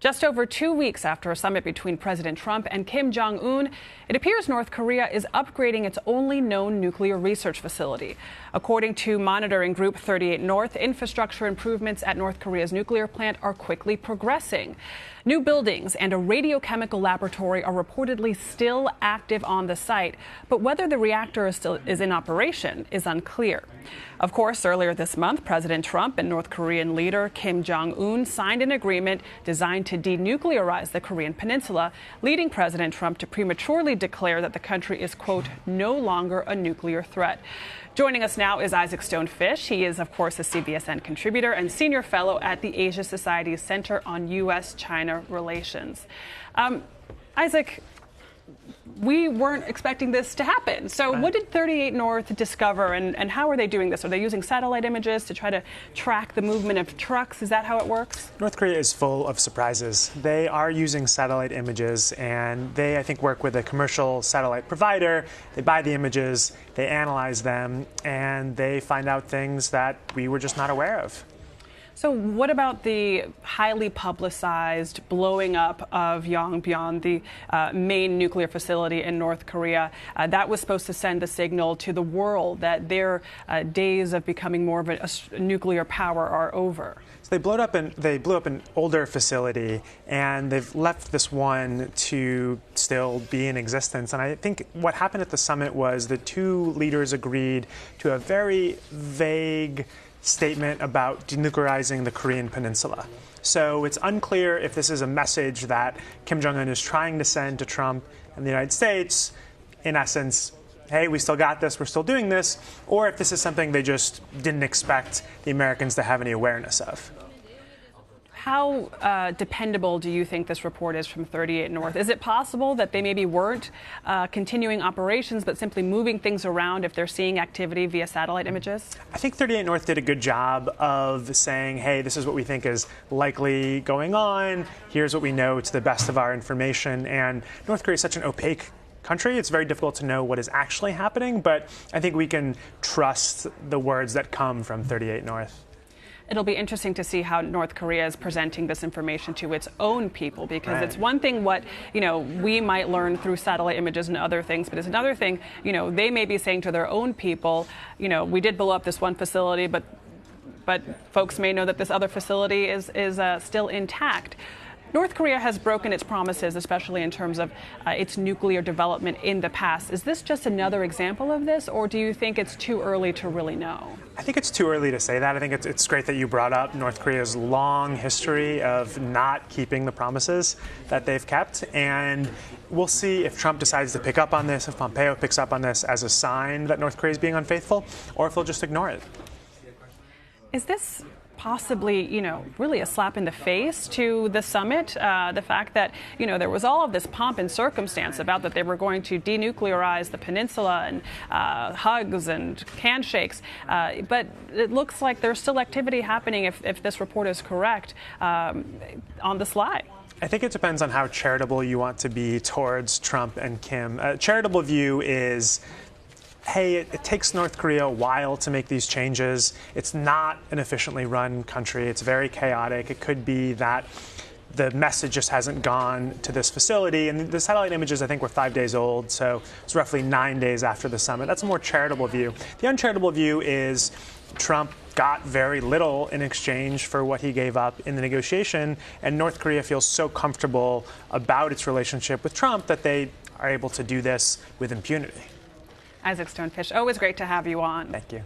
Just over 2 weeks after a summit between President Trump and Kim Jong-un, it appears North Korea is upgrading its only known nuclear research facility. According to monitoring group 38 North, infrastructure improvements at North Korea's nuclear plant are quickly progressing. New buildings and a radiochemical laboratory are reportedly still active on the site, but whether the reactor is in operation is unclear. Of course, earlier this month, President Trump and North Korean leader Kim Jong-un signed an agreement designed to denuclearize the Korean peninsula, leading President Trump to prematurely declare that the country is, quote, no longer a nuclear threat. Joining us now is Isaac Stone-Fish. He is, of course, a CBSN contributor and senior fellow at the Asia Society's Center on U.S.-China Relations. Isaac, we weren't expecting this to happen. So what did 38 North discover, and how are they doing this? Are they using satellite images to try to track the movement of trucks? Is that how it works? North Korea is full of surprises. They are using satellite images, and they, I think, work with a commercial satellite provider. They buy the images, they analyze them, and they find out things that we were just not aware of. So what about the highly publicized blowing up of Yongbyon, the main nuclear facility in North Korea? That was supposed to send a signal to the world that their days of becoming more of a nuclear power are over. So they blew up an older facility, and they've left this one to still be in existence. And I think what happened at the summit was the two leaders agreed to a very vague statement about denuclearizing the Korean peninsula. So it's unclear if this is a message that Kim Jong-un is trying to send to Trump and the United States, in essence, hey, we still got this, we're still doing this, or if this is something they just didn't expect the Americans to have any awareness of. How dependable do you think this report is from 38 North? Is it possible that they maybe weren't continuing operations but simply moving things around if they're seeing activity via satellite images? I think 38 North did a good job of saying, hey, this is what we think is likely going on. Here's what we know to the best of our information. And North Korea is such an opaque country. It's very difficult to know what is actually happening, but I think we can trust the words that come from 38 North. It'll be interesting to see how North Korea is presenting this information to its own people, because it's one thing what, we might learn through satellite images and other things, but it's another thing, they may be saying to their own people, we did blow up this one facility, but folks may know that this other facility is still intact. North Korea has broken its promises, especially in terms of its nuclear development in the past. Is this just another example of this, or do you think it's too early to really know? I think it's too early to say that. I think it's great that you brought up North Korea's long history of not keeping the promises that they've kept. And we'll see if Trump decides to pick up on this, if Pompeo picks up on this as a sign that North Korea is being unfaithful, or if they'll just ignore it. Is this possibly, really a slap in the face to the summit? The fact that, there was all of this pomp and circumstance about that they were going to denuclearize the peninsula and hugs and handshakes. But it looks like there's still activity happening, if this report is correct, on the sly. I think it depends on how charitable you want to be towards Trump and Kim. A charitable view is, hey, it takes North Korea a while to make these changes. It's not an efficiently run country. It's very chaotic. It could be that the message just hasn't gone to this facility. And the satellite images, I think, were 5 days old, so it's roughly 9 days after the summit. That's a more charitable view. The uncharitable view is Trump got very little in exchange for what he gave up in the negotiation, and North Korea feels so comfortable about its relationship with Trump that they are able to do this with impunity. Isaac Stone-Fish, always great to have you on. Thank you.